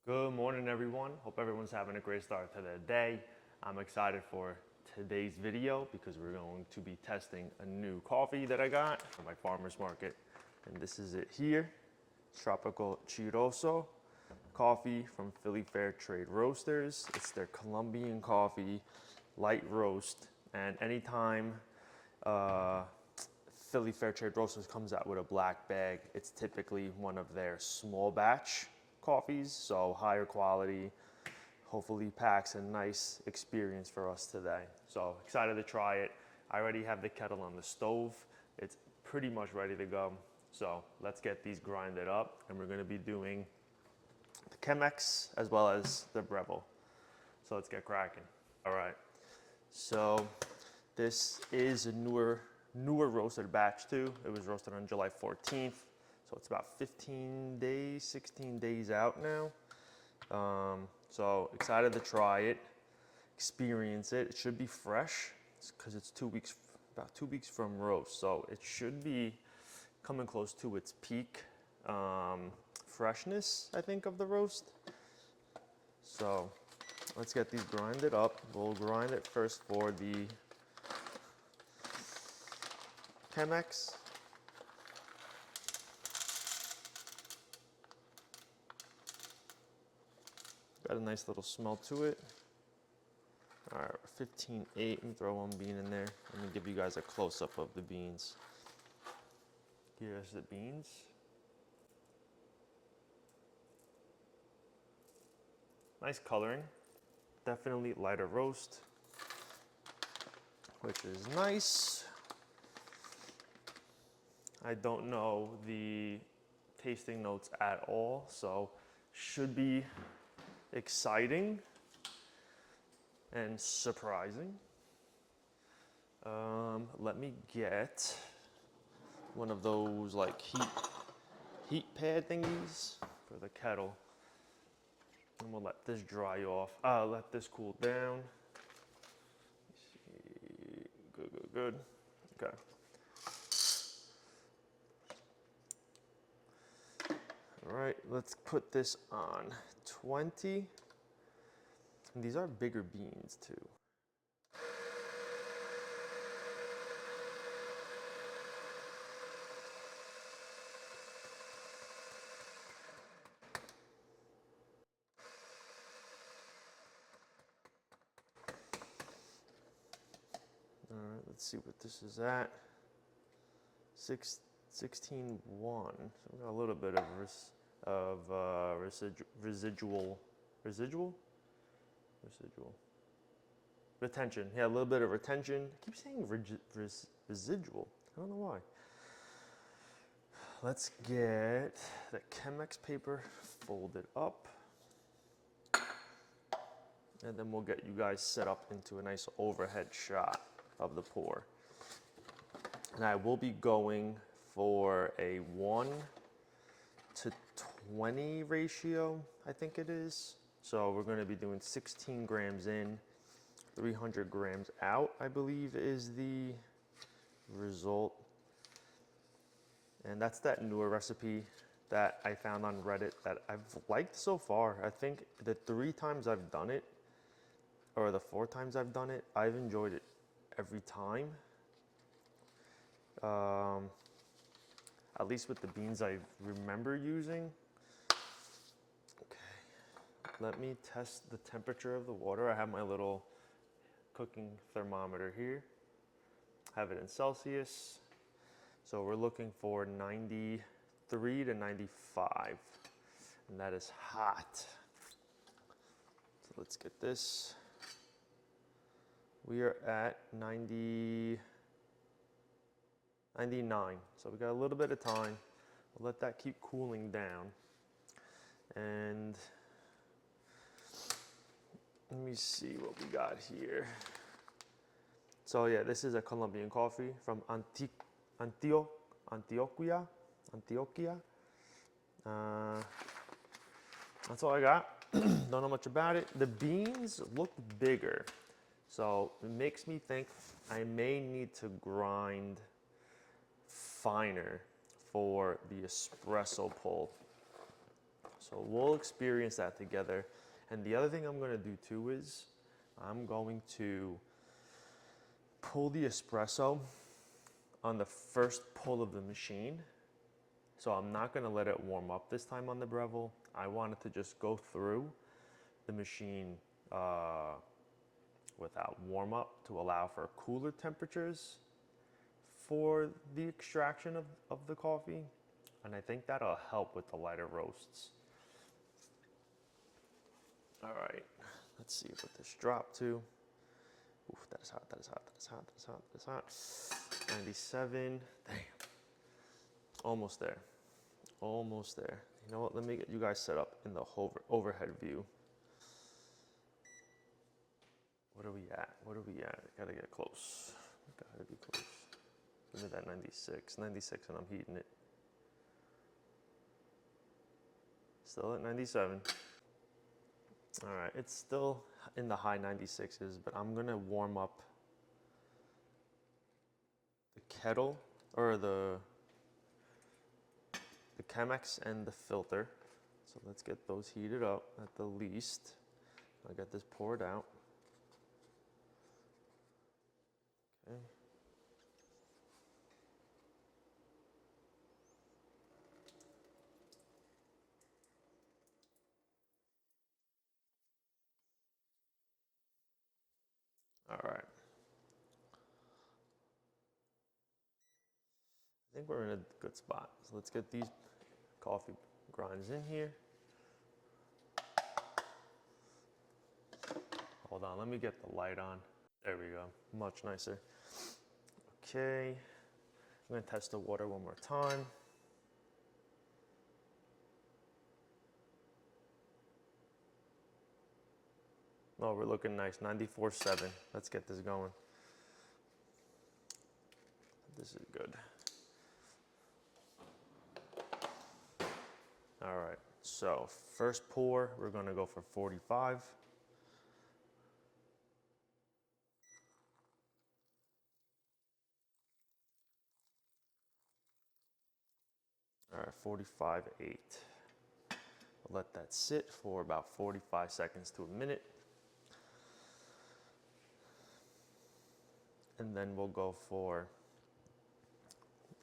Good morning, everyone. Hope everyone's having a great start to their day. I'm excited for today's video because we're going to be testing a new coffee that I got from my farmer's market. And this is it here, Tropical Chiroso coffee from Philly Fair Trade Roasters. It's their Colombian coffee, light roast. And anytime Philly Fair Trade Roasters comes out with a black bag, it's typically one of their small batch coffees, so higher quality, hopefully packs a nice experience for us today. So excited to try it. I already have the kettle on the stove. It's pretty much ready to go. So let's get these grinded up, and we're gonna be doing the Chemex as well as the Breville. So let's get cracking. All right, so this is a newer roasted batch too. It was roasted on July 14th. So it's about 15 days, 16 days out now. So excited to try it, experience it. It should be fresh because it's 2 weeks, about 2 weeks from roast. So it should be coming close to its peak freshness, I think, of the roast. So let's get these grinded up. We'll grind it first for the Chemex. Got a nice little smell to it. All right, 15.8. Let me throw one bean in there. Let me give you guys a close-up of the beans. Here's the beans. Nice coloring. Definitely lighter roast, which is nice. I don't know the tasting notes at all, so should be exciting and surprising. Let me get one of those like heat pad thingies for the kettle, and we'll let this dry off. Let this cool down. Good. Okay. All right, let's put this on 20. And these are bigger beans too. All right, let's see what this is at. 16.1. So we got a little bit of residual retention. Yeah, a little bit of retention. I keep saying residual. I don't know why. Let's get the Chemex paper folded up, and then we'll get you guys set up into a nice overhead shot of the pour. And I will be going for a 1:20 ratio, I think it is. So we're going to be doing 16 grams in, 300 grams out, I believe is the result. And that's that newer recipe that I found on Reddit that I've liked so far. I think the 3 times I've done it, or the 4 times I've done it, I've enjoyed it every time. At least with the beans I remember using. Okay, let me test the temperature of the water. I have my little cooking thermometer here. Have it in Celsius. So we're looking for 93 to 95, and that is hot. So let's get this. We are at 99. So we got a little bit of time. We'll let that keep cooling down. And let me see what we got here. So yeah, this is a Colombian coffee from Antioquia. That's all I got. Don't know much about it. The beans look bigger, so it makes me think I may need to grind finer for the espresso pull. So we'll experience that together. And the other thing I'm gonna do too is I'm going to pull the espresso on the first pull of the machine. So I'm not gonna let it warm up this time on the Breville. I want it to just go through the machine without warm up to allow for cooler temperatures for the extraction of the coffee. And I think that'll help with the lighter roasts. All right, let's see what this dropped to. Oof, that is hot, that is hot, that is hot, that is hot, that is hot. 97, damn. Almost there, almost there. You know what, let me get you guys set up in the overhead view. What are we at? What are we at? Gotta get close. Gotta be close. Look at that 96. 96 and I'm heating it. Still at 97. All right, it's still in the high 96s, but I'm gonna warm up the kettle, or the Chemex and the filter. So let's get those heated up at the least. I'll get this poured out. Okay. All right. I think we're in a good spot. So let's get these coffee grinds in here. Hold on, let me get the light on. There we go, much nicer. Okay, I'm gonna test the water one more time. Oh, we're looking nice, 94.7. Let's get this going. This is good. All right, so first pour, we're gonna go for 45. All right, 45.8. We'll let that sit for about 45 seconds to a minute. And then we'll go for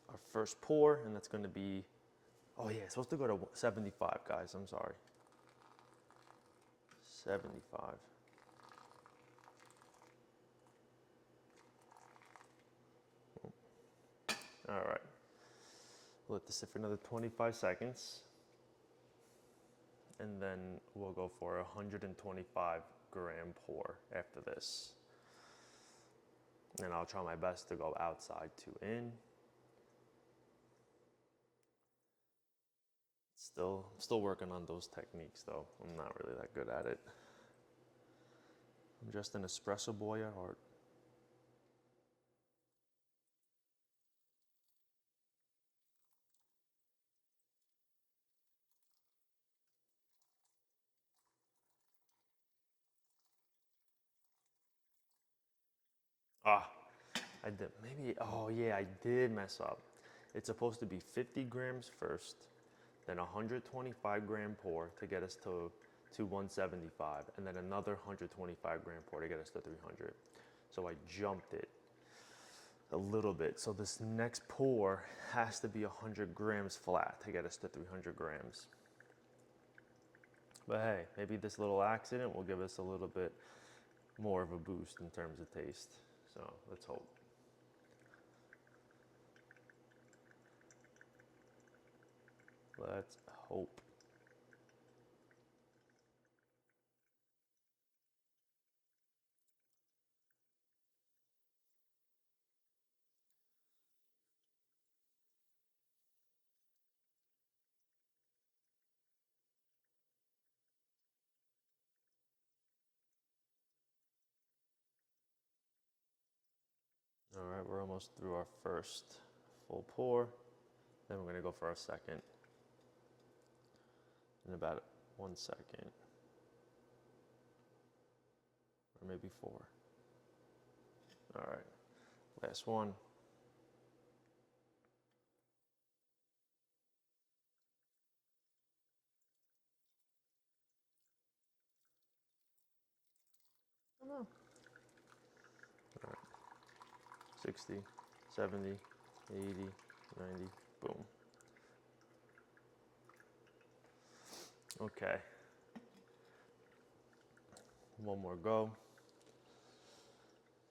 our first pour, and that's gonna be, oh yeah, it's supposed to go to 75, guys, I'm sorry. 75. All right, let this sit for another 25 seconds. And then we'll go for a 125 gram pour after this. And I'll try my best to go outside to in. Still working on those techniques though. I'm not really that good at it. I'm just an espresso boy at heart. Ah, I did, maybe, oh yeah, I did mess up. It's supposed to be 50 grams first, then 125 gram pour to get us to 175, and then another 125 gram pour to get us to 300. So I jumped it a little bit. So this next pour has to be 100 grams flat to get us to 300 grams. But hey, maybe this little accident will give us a little bit more of a boost in terms of taste. So let's hope. Let's hope. All right, we're almost through our first full pour. Then we're gonna go for our second in about 1 second, or maybe 4. All right, last one. All right. 60, 70, 80, 90, boom. Okay. One more go.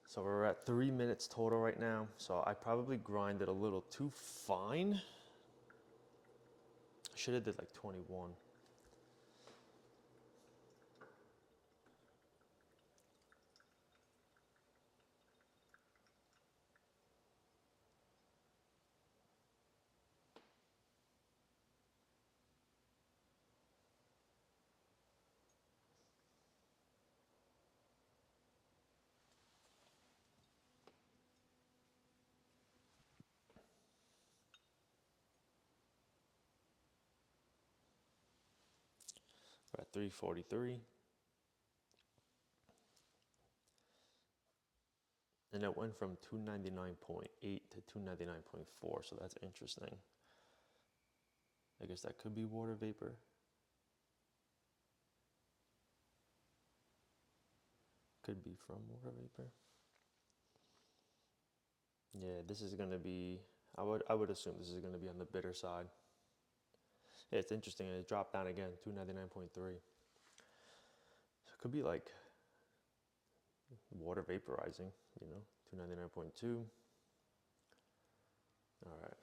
So we're at 3 minutes total right now. So I probably grinded a little too fine. I should have did like 21. We're at 343. And it went from 299.8 to 299.4, so that's interesting. I guess that could be water vapor. Could be from water vapor. Yeah, this is gonna be, I would assume this is gonna be on the bitter side. Yeah, it's interesting, it dropped down again, 299.3. So it could be like water vaporizing, you know, 299.2. All right.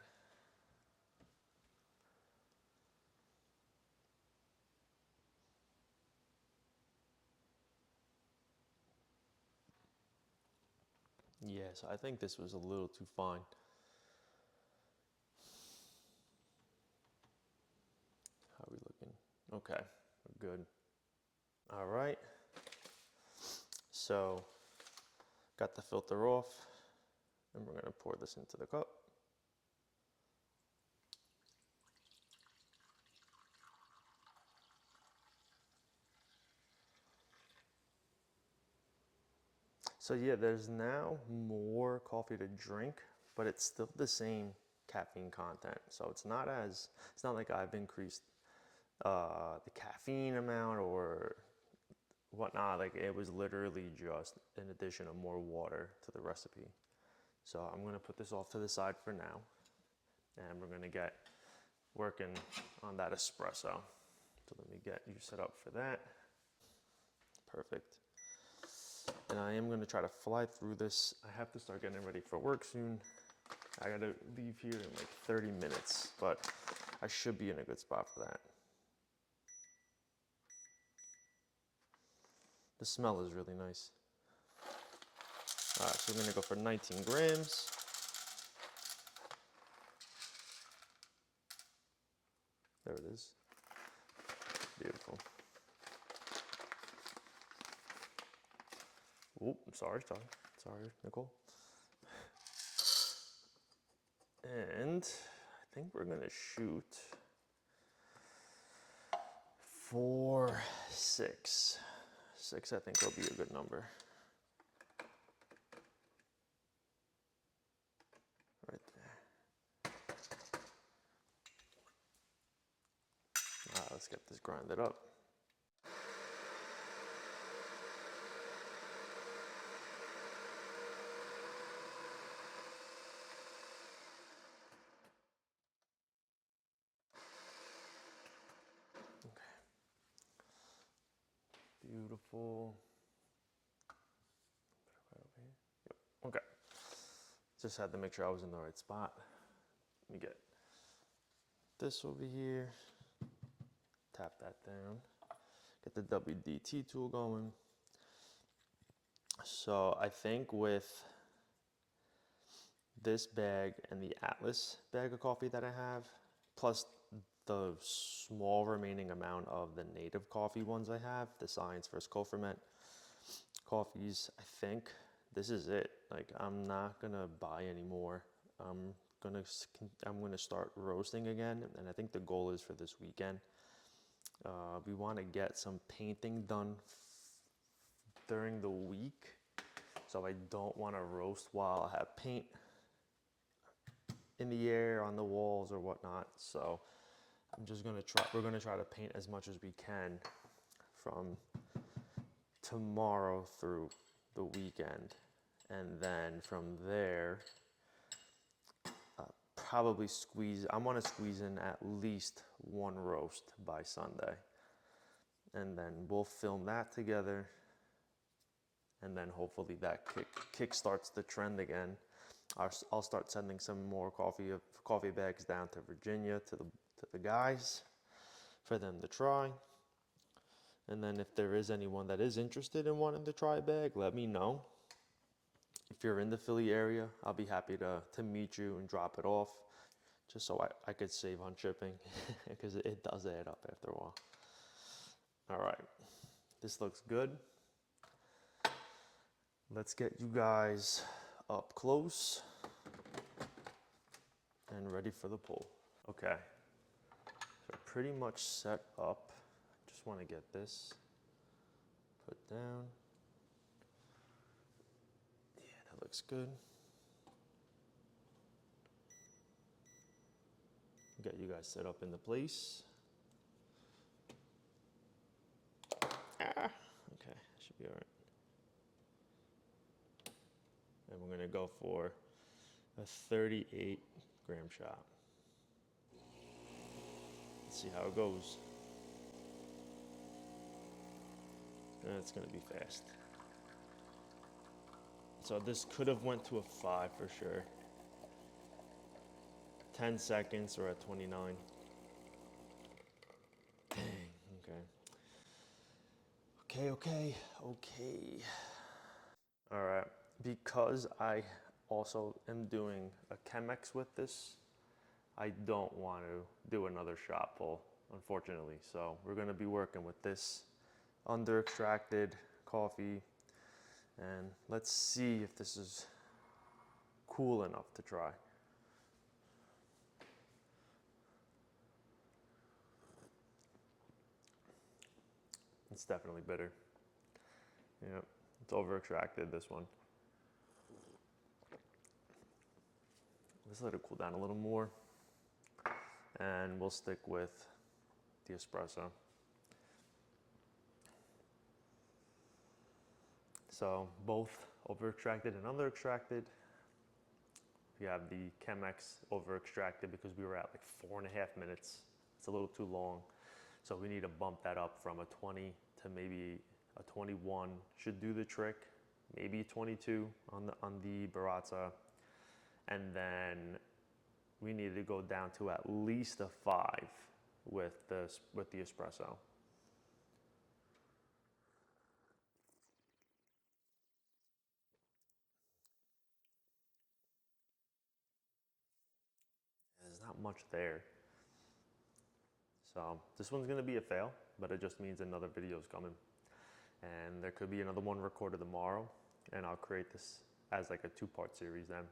Yeah, so I think this was a little too fine. How are we looking? Okay, we're good. All right. So, got the filter off, and we're gonna pour this into the cup. So yeah, there's now more coffee to drink, but it's still the same caffeine content. So it's not like I've increased the caffeine amount or whatnot. Like it was literally just an addition of more water to the recipe. So I'm gonna put this off to the side for now, and we're gonna get working on that espresso. So let me get you set up for that. Perfect. And I am gonna try to fly through this. I have to start getting ready for work soon. I gotta leave here in like 30 minutes, but I should be in a good spot for that. The smell is really nice. All right, so we're gonna go for 19 grams. There it is. Beautiful. Oh, sorry, Nicole. And I think we're gonna shoot for 6. 6, I think, will be a good number. Right there. All right, let's get this grinded up. Beautiful. Yep. Okay. Just had to make sure I was in the right spot. Let me get this over here. Tap that down. Get the WDT tool going. So I think with this bag and the Atlas bag of coffee that I have, plus the small remaining amount of the native coffee ones I have, the Science vs. Co-ferment coffees, I think this is it. Like, I'm not gonna buy any more. I'm gonna start roasting again, and I think the goal is for this weekend. We want to get some painting done during the week, so I don't want to roast while I have paint in the air on the walls or whatnot. So we're gonna try to paint as much as we can from tomorrow through the weekend. And then from there, probably I want to squeeze in at least one roast by Sunday. And then we'll film that together. And then hopefully that kick starts the trend again. I'll start sending some more coffee bags down to Virginia to the guys for them to try. And then if there is anyone that is interested in wanting to try a bag, let me know. If you're in the Philly area, I'll be happy to meet you and drop it off, just so I could save on shipping, because it does add up after a while. All right, this looks good. Let's get you guys up close and ready for the pull. Okay, so pretty much set up. Just want to get this put down. Yeah, that looks good. Get you guys set up in the place. Okay, should be all right. And we're gonna go for a 38 gram shot. Let's see how it goes. And it's gonna be fast. So this could have went to a 5 for sure. 10 seconds or at 29. Dang, okay. Okay. All right, because I also am doing a Chemex with this, I don't want to do another shot pull, unfortunately. So we're gonna be working with this under extracted coffee, and let's see if this is cool enough to try. It's definitely bitter. Yeah, it's over extracted, this one. Let's let it cool down a little more, and we'll stick with the espresso. So both over extracted and under extracted. We have the Chemex over extracted because we were at like 4.5 minutes. It's a little too long. So we need to bump that up from a 20 to maybe a 21 should do the trick. Maybe 22 on the burrata. And then we need to go down to at least a 5 with the espresso. There's not much there. So this one's gonna be a fail, but it just means another video is coming. And there could be another one recorded tomorrow, and I'll create this as like a 2-part series then.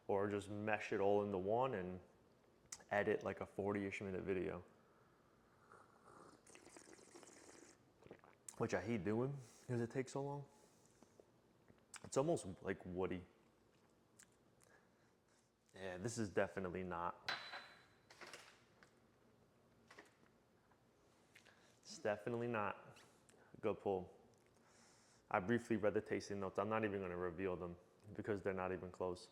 Or just mesh it all into one and edit like a 40-ish minute video. Which I hate doing because it takes so long. It's almost like woody. Yeah, this is definitely not. It's definitely not a good pull. I briefly read the tasting notes. I'm not even going to reveal them because they're not even close.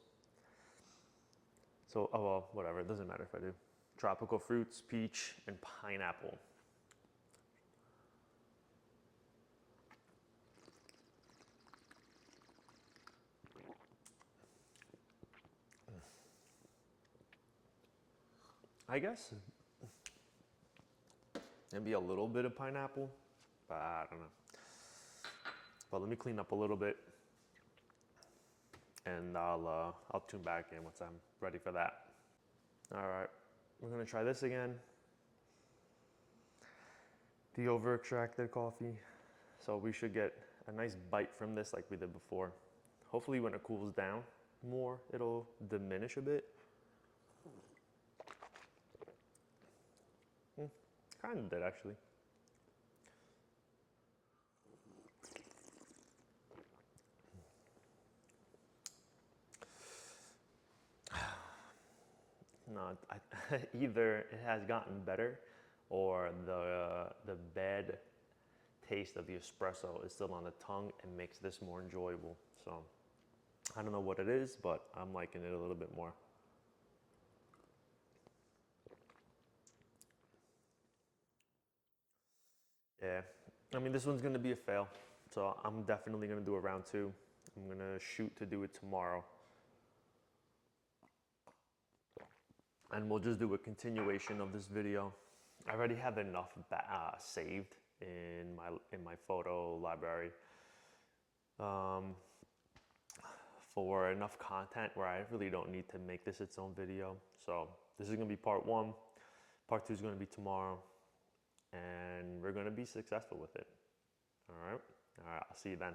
So, oh well, whatever. It doesn't matter if I do. Tropical fruits, peach, and pineapple. I guess maybe a little bit of pineapple, but I don't know. But let me clean up a little bit, and I'll tune back in once I'm ready for that. All right, we're gonna try this again. The over extracted coffee. So we should get a nice bite from this like we did before. Hopefully when it cools down more, it'll diminish a bit. Kind of did actually. No, either it has gotten better or the bad taste of the espresso is still on the tongue and makes this more enjoyable. So I don't know what it is, but I'm liking it a little bit more. Yeah, I mean, this one's gonna be a fail. So I'm definitely gonna do a round two. I'm gonna shoot to do it tomorrow. And we'll just do a continuation of this video. I already have enough saved in my photo library for enough content where I really don't need to make this its own video. So this is gonna be part one. Part two is gonna be tomorrow, and we're gonna be successful with it. All right, I'll see you then.